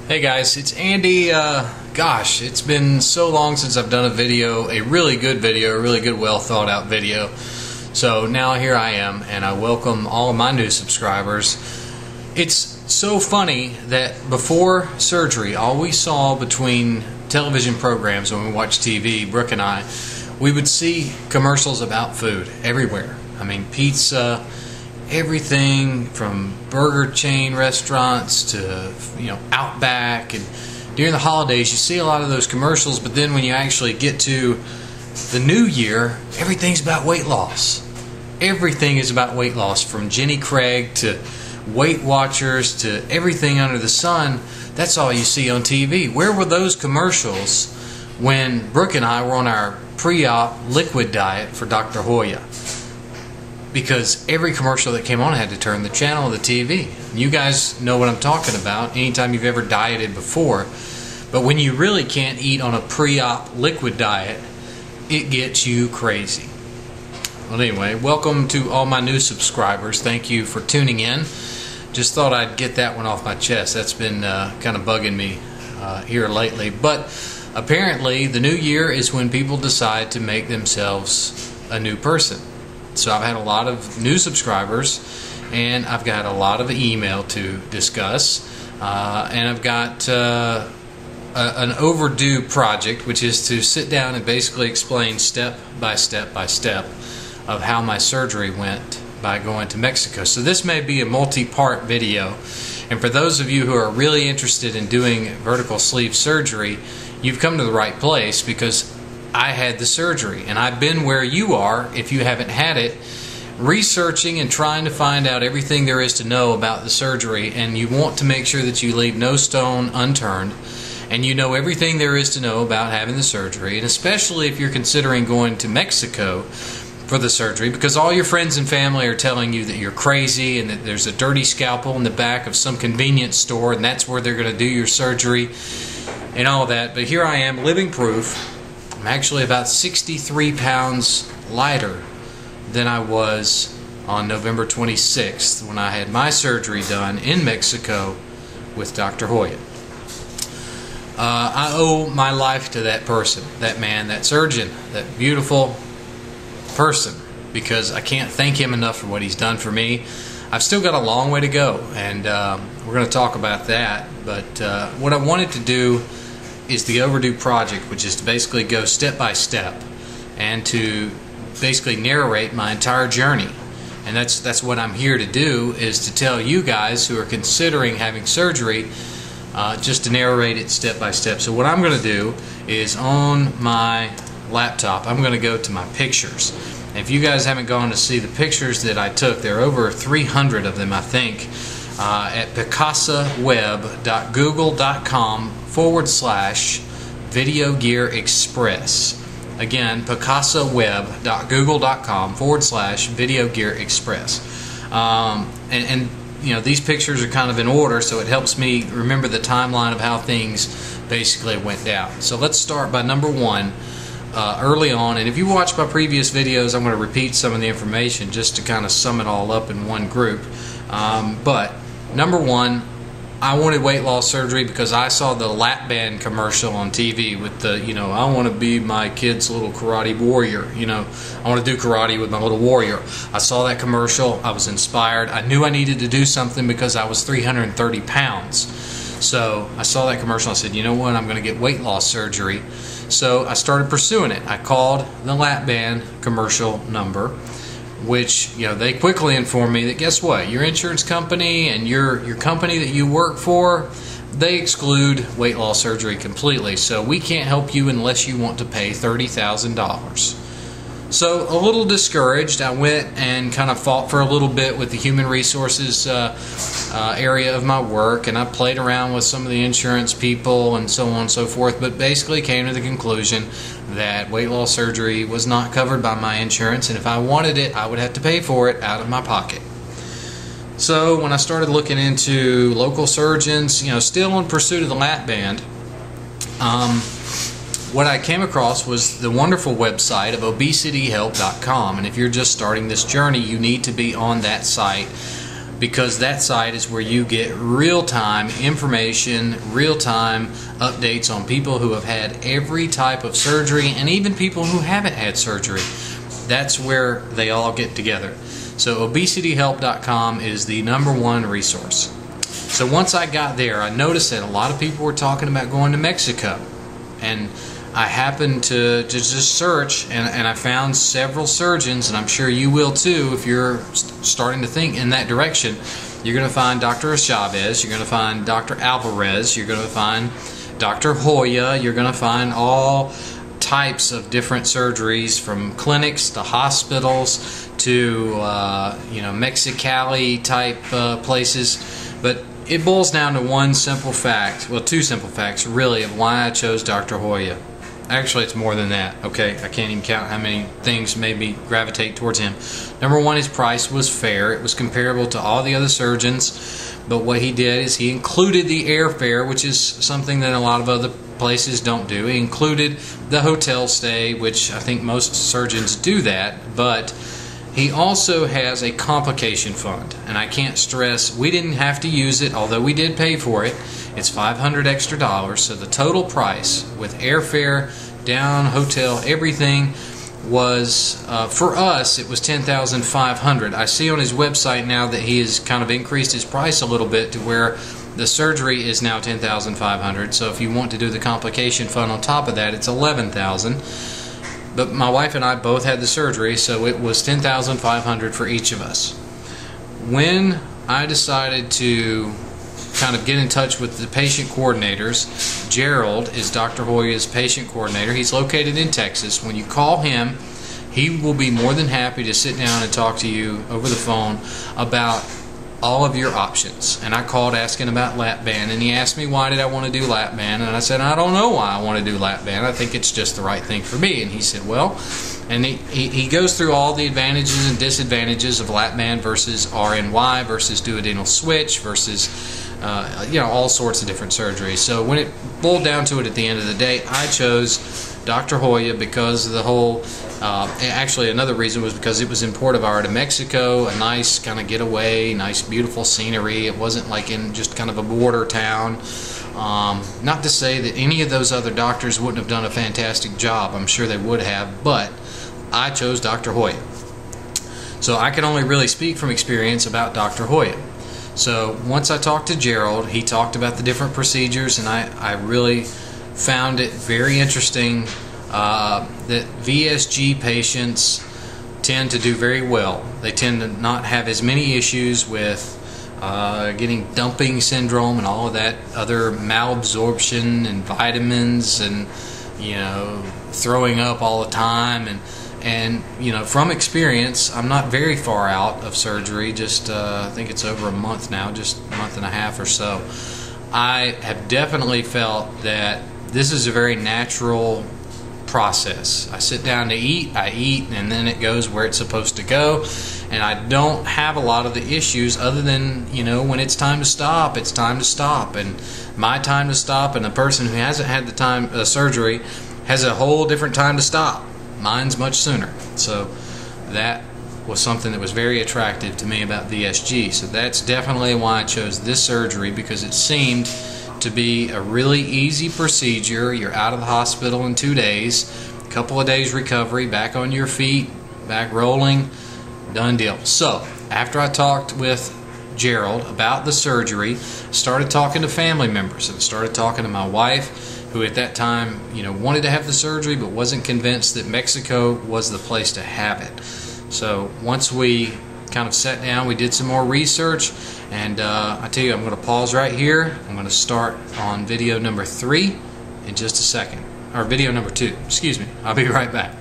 Hey guys, it's Andy. Gosh, it's been so long since I've done a video, a really good video, a really good, well thought out video. So now here I am, and I welcome all of my new subscribers. It's so funny that before surgery, all we saw between television programs when we watched TV, Brooke and I, we would see commercials about food everywhere. I mean, pizza, everything from burger chain restaurants to, Outback, and during the holidays you see a lot of those commercials, but then when you actually get to the new year, everything's about weight loss. Everything is about weight loss, from Jenny Craig to Weight Watchers to everything under the sun. That's all you see on TV. Where were those commercials when Brooke and I were on our pre-op liquid diet for Dr. Hoya? Because every commercial that came on had to turn the channel of the TV. You guys know what I'm talking about anytime you've ever dieted before. But when you really can't eat on a pre-op liquid diet, it gets you crazy. Well, anyway, welcome to all my new subscribers. Thank you for tuning in. Just thought I'd get that one off my chest. That's been kind of bugging me here lately. But apparently the new year is when people decide to make themselves a new person. So I've had a lot of new subscribers, and I've got a lot of email to discuss, and I've got an overdue project, which is to sit down and basically explain step by step of how my surgery went by going to Mexico. So this may be a multi-part video, and for those of you who are really interested in doing vertical sleeve surgery, you've come to the right place, because I had the surgery, and I've been where you are, if you haven't had it, researching and trying to find out everything there is to know about the surgery, and you want to make sure that you leave no stone unturned, and you know everything there is to know about having the surgery, and especially if you're considering going to Mexico for the surgery, because all your friends and family are telling you that you're crazy and that there's a dirty scalpel in the back of some convenience store and that's where they're going to do your surgery and all that. But here I am, living proof. I'm actually about 63 pounds lighter than I was on November 26th when I had my surgery done in Mexico with Dr. Hoya. I owe my life to that person, that man, that surgeon, that beautiful person, because I can't thank him enough for what he's done for me. I've still got a long way to go, and we're going to talk about that. But what I wanted to do is the overdue project, which is to basically go step by step and to basically narrate my entire journey. And that's what I'm here to do, is to tell you guys who are considering having surgery, just to narrate it step by step. So what I'm going to do is, on my laptop, I'm going to go to my pictures. And if you guys haven't gone to see the pictures that I took, there are over 300 of them, I think, at picassaweb.google.com/Video Gear Express. Again, picassaweb.google.com/Video Gear Express. And these pictures are kind of in order, so it helps me remember the timeline of how things basically went down. So let's start by number one, early on. And if you watch my previous videos, I'm going to repeat some of the information just to kind of sum it all up in one group. But number one, I wanted weight loss surgery because I saw the lap band commercial on TV with the, I want to be my kid's little karate warrior. I want to do karate with my little warrior. I saw that commercial. I was inspired. I knew I needed to do something because I was 330 pounds. So I saw that commercial. I said, you know what, I'm going to get weight loss surgery. So I started pursuing it. I called the lap band commercial number, which, they quickly informed me that, guess what, your insurance company and your company that you work for, they exclude weight loss surgery completely. So we can't help you unless you want to pay $30,000. So a little discouraged, I went and kind of fought for a little bit with the human resources area of my work, and I played around with some of the insurance people and so on and so forth, but basically came to the conclusion that weight loss surgery was not covered by my insurance, and if I wanted it, I would have to pay for it out of my pocket. So when I started looking into local surgeons, still in pursuit of the lap band, what I came across was the wonderful website of obesityhelp.com, and if you're just starting this journey, you need to be on that site because that site is where you get real-time information, real-time updates on people who have had every type of surgery, and even people who haven't had surgery. That's where they all get together. So obesityhelp.com is the #1 resource. So once I got there, I noticed that a lot of people were talking about going to Mexico, and I happened to just search, and I found several surgeons, and I'm sure you will too if you're starting to think in that direction. You're going to find Dr. Chavez, you're going to find Dr. Alvarez, you're going to find Dr. Hoya, you're going to find all types of different surgeries, from clinics to hospitals to Mexicali type places. But it boils down to one simple fact, well, two simple facts really, of why I chose Dr. Hoya. Actually, it's more than that, okay? I can't even count how many things made me gravitate towards him. #1, his price was fair. It was comparable to all the other surgeons, but what he did is he included the airfare, which is something that a lot of other places don't do. He included the hotel stay, which I think most surgeons do that, but he also has a complication fund, and I can't stress, we didn't have to use it, although we did pay for it. It's $500 extra, so the total price with airfare, down, hotel, everything was, for us, it was $10,500. I see on his website now that he has kind of increased his price a little bit to where the surgery is now $10,500. So if you want to do the complication fund on top of that, it's $11,000. But my wife and I both had the surgery, so it was $10,500 for each of us. When I decided to kind of get in touch with the patient coordinators, Gerald is Dr. Hoya's patient coordinator. He's located in Texas. When you call him, he will be more than happy to sit down and talk to you over the phone about all of your options. And I called asking about lap band, and he asked me why did I want to do lap band, and I said I don't know why I want to do lap band. I think it's just the right thing for me. And he said, well, and he goes through all the advantages and disadvantages of lap band versus RNY versus duodenal switch versus all sorts of different surgeries. So when it boiled down to it at the end of the day, I chose Dr. Hoya because of the whole, actually another reason was because it was in Puerto Vallarta, Mexico, a nice kind of getaway, nice beautiful scenery. It wasn't like in just kind of a border town. Not to say that any of those other doctors wouldn't have done a fantastic job. I'm sure they would have, but I chose Dr. Hoya. So I can only really speak from experience about Dr. Hoya. So once I talked to Gerald, he talked about the different procedures, and I really found it very interesting that VSG patients tend to do very well. They tend to not have as many issues with getting dumping syndrome and all of that other malabsorption and vitamins and throwing up all the time, and from experience, I'm not very far out of surgery, just I think it's over a month now, just a month and a half or so. I have definitely felt that this is a very natural process. I sit down to eat, I eat, and then it goes where it's supposed to go, and I don't have a lot of the issues other than, when it's time to stop, it's time to stop, and my time to stop, and a person who hasn't had the surgery has a whole different time to stop. Mine's much sooner. So that was something that was very attractive to me about VSG. So that's definitely why I chose this surgery, because it seemed to be a really easy procedure. You're out of the hospital in 2 days, a couple of days recovery, back on your feet, back rolling, done deal. So after I talked with Gerald about the surgery, started talking to family members, and started talking to my wife, who at that time wanted to have the surgery but wasn't convinced that Mexico was the place to have it. So once we kind of sat down, we did some more research, and I tell you, I'm going to pause right here. I'm going to start on video number 3 in just a second, or video number 2, excuse me. I'll be right back.